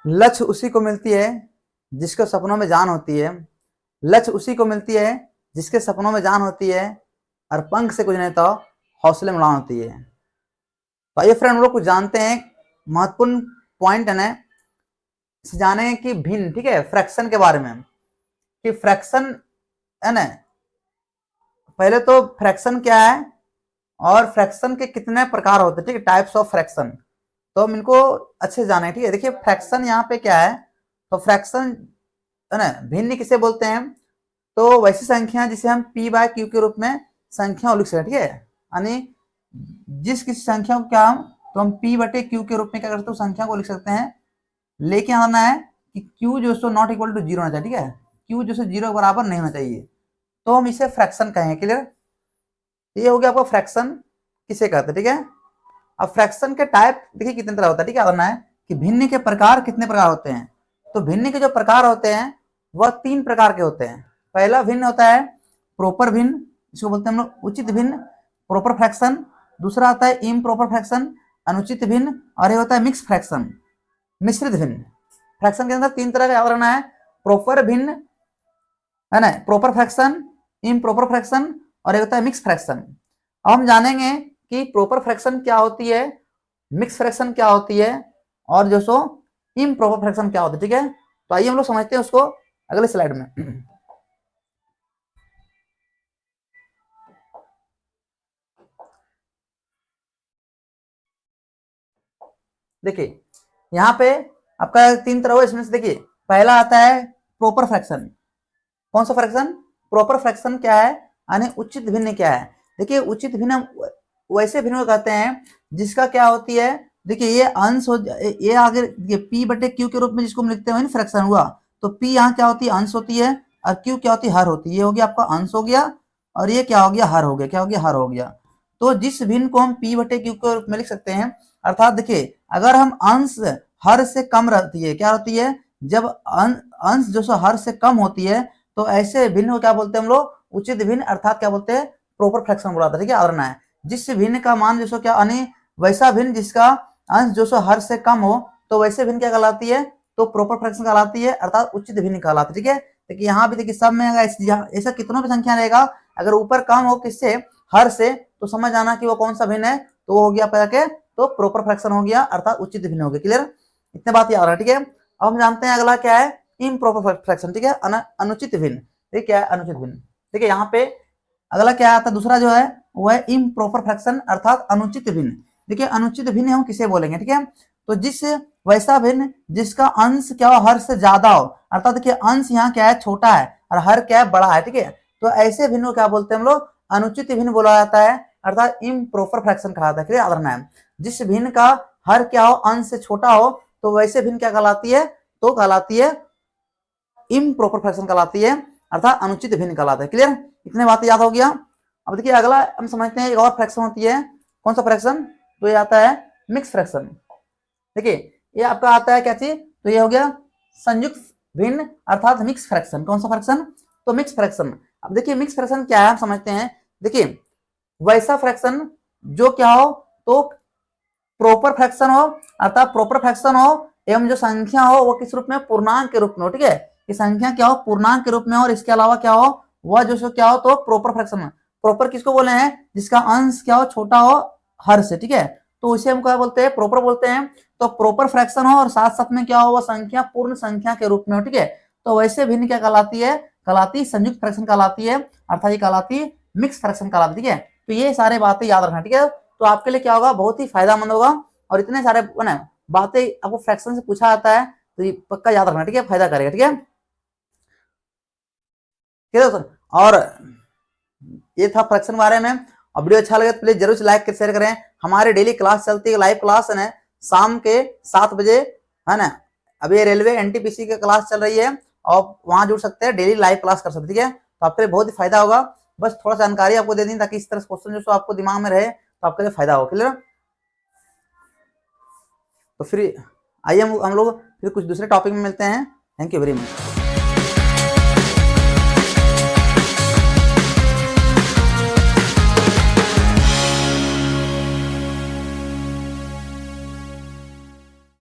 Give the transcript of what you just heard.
लक्ष्य उसी को मिलती है जिसको सपनों में जान होती है। लक्ष्य उसी को मिलती है जिसके सपनों में जान होती है, और पंख से कुछ नहीं तो हौसले में उड़ान होती है। तो ये फ्रेंड हम लोग कुछ जानते हैं, महत्वपूर्ण पॉइंट है ना, जाने कि भिन्न, ठीक है, फ्रैक्शन के बारे में कि फ्रैक्शन है ना, पहले तो फ्रैक्शन क्या है और फ्रैक्शन के कितने प्रकार होते हैं, ठीक है, टाइप्स ऑफ फ्रैक्शन, तो हम इनको अच्छे से जाने। ठीक है, देखिए फ्रैक्शन यहाँ पे क्या है, तो फ्रैक्शन है ना, भिन्न किसे बोलते हैं, तो वैसी संख्या जिसे हम p बाय क्यू के रूप में संख्या लिख सकते हैं। ठीक है, यानी जिस किसी संख्या को क्या हम, तो हम p बटे क्यू के रूप में क्या करते हैं, संख्या को लिख सकते हैं, लेकिन आना है कि q जो so not equal to zero होना चाहिए। ठीक है, q जो सो जीरो के बराबर नहीं होना चाहिए, तो हम इसे फ्रैक्शन कहेंगे। क्लियर, ये हो गया आपका फ्रैक्शन किसे कहते हैं। ठीक है, अब फ्रैक्शन के टाइप देखिए कितने तरह होता है। ठीक है, करना है कि भिन्न के प्रकार कितने प्रकार होते हैं, तो भिन्न के जो प्रकार होते हैं वह 3 प्रकार के होते हैं। पहला भिन्न होता है प्रॉपर भिन्न, इसको बोलते हैं हम लोग उचित भिन्न, प्रॉपर फ्रैक्शन। दूसरा आता है इम्प्रॉपर फ्रैक्शन, अनुचित भिन्न, और ये होता है मिक्स फ्रैक्शन, मिश्रित भिन्न। फ्रैक्शन के अंदर 3 तरह का याद रखना है, प्रॉपर भिन्न है ना, प्रॉपर फ्रैक्शन, इम्प्रॉपर फ्रैक्शन, और एक होता है मिक्स फ्रैक्शन। अब हम जानेंगे कि प्रॉपर फ्रैक्शन क्या होती है, मिक्स फ्रैक्शन क्या होती है, और जो सो इम्प्रॉपर फ्रैक्शन क्या होती है। ठीक है, तो आइए हम लोग समझते हैं उसको अगले स्लाइड में। देखिए यहाँ पे आपका 3 तरह हो, इसमें से देखिए पहला आता है प्रॉपर फ्रैक्शन। कौन सा फ्रैक्शन, प्रॉपर फ्रैक्शन क्या है, यानी उचित भिन्न क्या है। देखिए उचित भिन्न वैसे भिन्न को कहते हैं जिसका क्या होती है, देखिए ये अंश हो, ये आगे p बटे क्यू के रूप में जिसको हम लिखते हैं फ्रैक्शन हुआ, तो p यहाँ क्या होती है, अंश होती है, और q क्या होती है, हर होती है। ये हो गया आपका अंश हो गया, और ये क्या हो गया, हर हो गया। क्या हो गया, हर हो गया। तो जिस भिन्न को हम p बटे क्यू के रूप में लिख सकते हैं, अर्थात देखिए अगर हम अंश हर से कम रहती है, क्या होती है, जब अंश जो सो हर से कम होती है, तो ऐसे भिन्न को क्या बोलते हैं हम लोग, उचित भिन्न, अर्थात क्या बोलते हैं, प्रॉपर फ्रैक्शन बोला था। ठीक है, और है जिस भिन्न का मान जो सो क्या, यानी वैसा भिन्न जिसका अंश जो सो हर से कम हो, तो वैसे भिन्न क्या कहलाती है, तो प्रॉपर फ्रैक्शन कहलाती है, अर्थात उचित भिन्न कहलाती है। ठीक है, देखिए यहाँ भी देखिए सब में अगर ऐसा कितनों भी संख्या रहेगा, अगर ऊपर कम हो किससे, हर से, तो समझ आना कि वो कौन सा भिन्न है, तो वो हो गया आपका के, तो प्रॉपर फ्रैक्शन हो गया, अर्थात उचित भिन्न हो गया। क्लियर, इतने बात याद रहा। ठीक है, अब हम जानते हैं अगला क्या है, इम्प्रॉपर फ्रैक्शन। ठीक है, अनुचित भिन्न। ठीक, क्या है अनुचित भिन्न। देखिए यहाँ पे अगला क्या आता है, दूसरा जो है वो है इम्प्रॉपर फ्रैक्शन, अर्थात अनुचित भिन्न। देखिए अनुचित भिन्न हम किसे बोलेंगे, ठीक है, तो जिस वैसा भिन्न जिसका अंश क्या हो, हर से ज्यादा हो, अर्थात देखिए अंश यहाँ क्या है, छोटा है, और हर क्या है, बड़ा है। ठीक है, तो ऐसे भिन्न को क्या बोलते हैं हम लोग, अनुचित भिन्न बोला जाता है, अर्थात इम्प्रॉपर फ्रैक्शन कहा जाता है। क्लियर, याद रखना है, जिस भिन्न का हर क्या हो, अंश से छोटा हो, तो वैसे भिन्न क्या कहलाती है, तो कहलाती है इम्प्रॉपर फ्रैक्शन कहलाती है, अर्थात अनुचित भिन्न कहलाता है। क्लियर, इतने बात याद हो गया। अब देखिए अगला हम समझते हैं, एक और फ्रैक्शन होती है, कौन सा फ्रैक्शन, तो ये आता है मिक्स फ्रैक्शन। देखिए ये आपका आता है क्या चीज, तो ये हो गया संयुक्त भिन्न, अर्थात मिक्स फ्रैक्शन। कौन सा फ्रैक्शन, तो मिक्स फ्रैक्शन। अब देखिए मिक्स फ्रैक्शन क्या है हम समझते हैं। देखिए वैसा फ्रैक्शन जो क्या हो, तो प्रॉपर फ्रैक्शन हो, अर्थात प्रॉपर फ्रैक्शन हो, एवं जो संख्या हो वो किस रूप में, पूर्णांक के रूप में हो। ठीक है, कि संख्या क्या हो, पूर्णांक के रूप में, और इसके अलावा क्या हो, वह जो क्या हो, तो प्रॉपर फ्रैक्शन। प्रॉपर किसको बोले हैं, जिसका अंश क्या हो, छोटा हो हर से। ठीक है, तो इसे हम क्या बोलते हैं, प्रॉपर बोलते हैं। तो प्रॉपर फ्रैक्शन हो और साथ साथ में क्या हो, वह संख्या पूर्ण संख्या के रूप में हो। ठीक है, तो वैसे भिन्न क्या कहलाती है, कहलाती संयुक्त फ्रैक्शन कहलाती है, अर्थात ये कहलाती मिक्स फ्रैक्शन कहलाती है। ठीक है, तो ये सारे बातें याद रखना। ठीक है, तो आपके लिए क्या होगा, बहुत ही फायदामंद होगा, और इतने सारे बातें आपको फ्रैक्शन से पूछा जाता है, तो ये पक्का याद रखना। ठीक है, फायदा करेगा। ठीक है, और ये था फ्रैक्शन के बारे में। और वीडियो अच्छा लगे तो प्लीज जरूर लाइक कर शेयर करें। हमारे डेली क्लास चलती है, लाइव क्लास है शाम के 7 बजे, है ना। अभी रेलवे एनटीपीसी की क्लास चल रही है, और वहां जुड़ सकते हैं, डेली लाइव क्लास कर सकते हैं। ठीक है, तो आपके लिए बहुत ही फायदा होगा। बस थोड़ा सा जानकारी आपको दे दी ताकि इस तरह क्वेश्चन जो आपको दिमाग में रहे, तो आपके लिए फायदा हो। क्लियर, तो फिर आइए हम लोग फिर कुछ दूसरे टॉपिक में मिलते हैं। Thank you very much.